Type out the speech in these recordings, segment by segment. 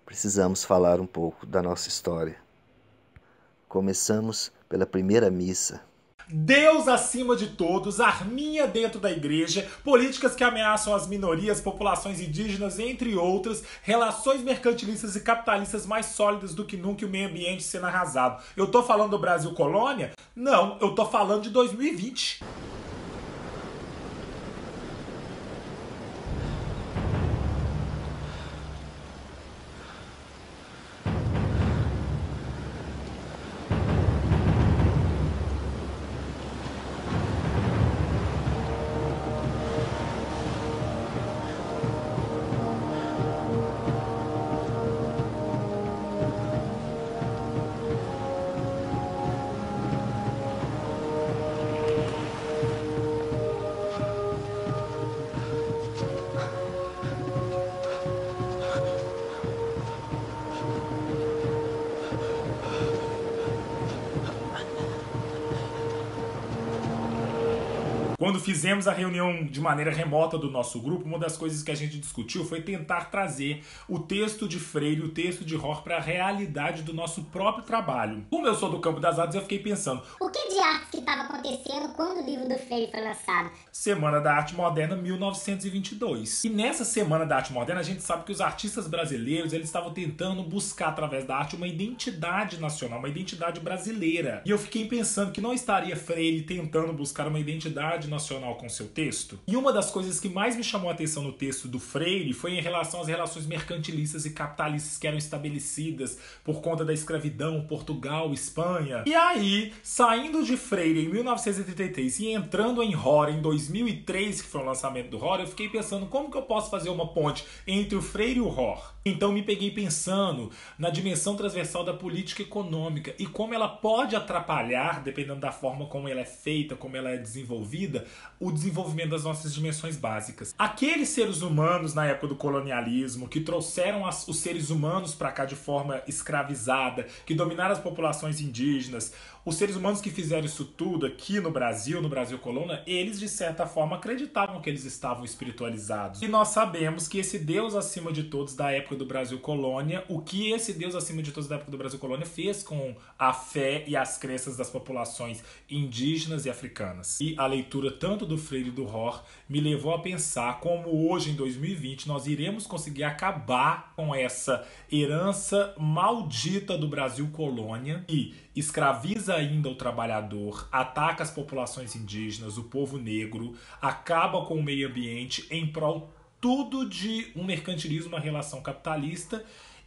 precisamos falar um pouco da nossa história. Começamos pela primeira missa. Deus acima de todos, arminha dentro da igreja, políticas que ameaçam as minorias, populações indígenas, entre outras, relações mercantilistas e capitalistas mais sólidas do que nunca e o meio ambiente sendo arrasado. Eu tô falando do Brasil colônia? Não, eu tô falando de 2020. Quando fizemos a reunião de maneira remota do nosso grupo, uma das coisas que a gente discutiu foi tentar trazer o texto de Freire e o texto de Rohr para a realidade do nosso próprio trabalho. Como eu sou do campo das artes, eu fiquei pensando, o que de arte que estava acontecendo quando o livro do Freire foi lançado? Semana da Arte Moderna 1922. E nessa Semana da Arte Moderna a gente sabe que os artistas brasileiros eles estavam tentando buscar através da arte uma identidade nacional, uma identidade brasileira. E eu fiquei pensando que não estaria Freire tentando buscar uma identidade nacional com seu texto? E uma das coisas que mais me chamou a atenção no texto do Freire foi em relação às relações mercantilistas e capitalistas que eram estabelecidas por conta da escravidão, Portugal, Espanha. E aí, saindo de Freire em 1933 e entrando em Rohr em 2003, que foi o lançamento do Rohr, eu fiquei pensando como que eu posso fazer uma ponte entre o Freire e o Rohr. Então me peguei pensando na dimensão transversal da política econômica e como ela pode atrapalhar, dependendo da forma como ela é feita, como ela é desenvolvida, o desenvolvimento das nossas dimensões básicas. Aqueles seres humanos na época do colonialismo que trouxeram os seres humanos para cá de forma escravizada, que dominaram as populações indígenas, os seres humanos que fizeram isso tudo aqui no Brasil colônia, eles de certa forma acreditavam que eles estavam espiritualizados. E nós sabemos que esse Deus acima de todos da época do Brasil colônia, o que esse Deus acima de todos da época do Brasil colônia fez com a fé e as crenças das populações indígenas e africanas. E a leitura tanto do Freire e do Rohr me levou a pensar como hoje em 2020 nós iremos conseguir acabar com essa herança maldita do Brasil colônia e escraviza ainda o trabalhador, ataca as populações indígenas, o povo negro, acaba com o meio ambiente em prol tudo de um mercantilismo, uma relação capitalista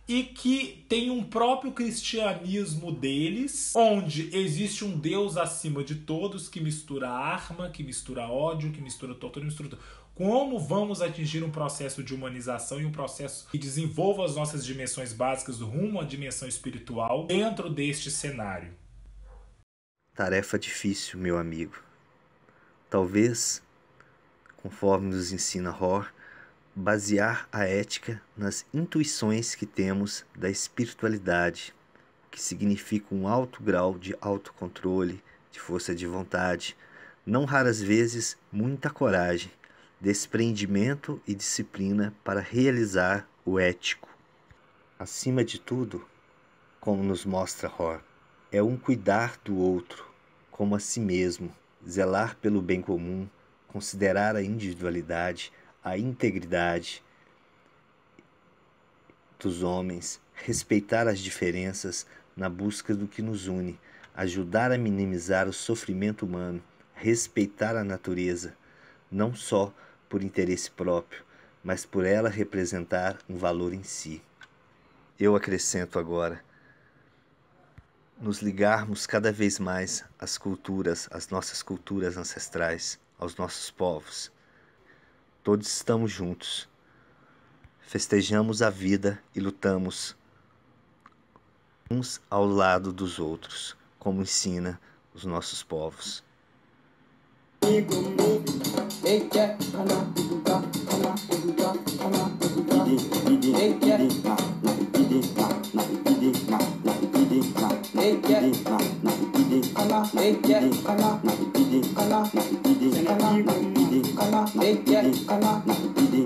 e que tem um próprio cristianismo deles, onde existe um Deus acima de todos que mistura arma, que mistura ódio, que mistura tortura, mistura tudo. Como vamos atingir um processo de humanização e um processo que desenvolva as nossas dimensões básicas rumo à dimensão espiritual dentro deste cenário? Tarefa difícil, meu amigo. Talvez, conforme nos ensina Rohr, basear a ética nas intuições que temos da espiritualidade, que significa um alto grau de autocontrole, de força de vontade, não raras vezes muita coragem, desprendimento e disciplina para realizar o ético. Acima de tudo, como nos mostra Rohr, é um cuidar do outro como a si mesmo, zelar pelo bem comum, considerar a individualidade, a integridade dos homens, respeitar as diferenças na busca do que nos une, ajudar a minimizar o sofrimento humano, respeitar a natureza, não só por interesse próprio, mas por ela representar um valor em si. Eu acrescento agora, nos ligarmos cada vez mais às culturas, às nossas culturas ancestrais, aos nossos povos. Todos estamos juntos, festejamos a vida e lutamos uns ao lado dos outros, como ensina os nossos povos.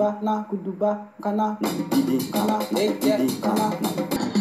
Kuduba, na, kuduba, kana, kana, eke, kana.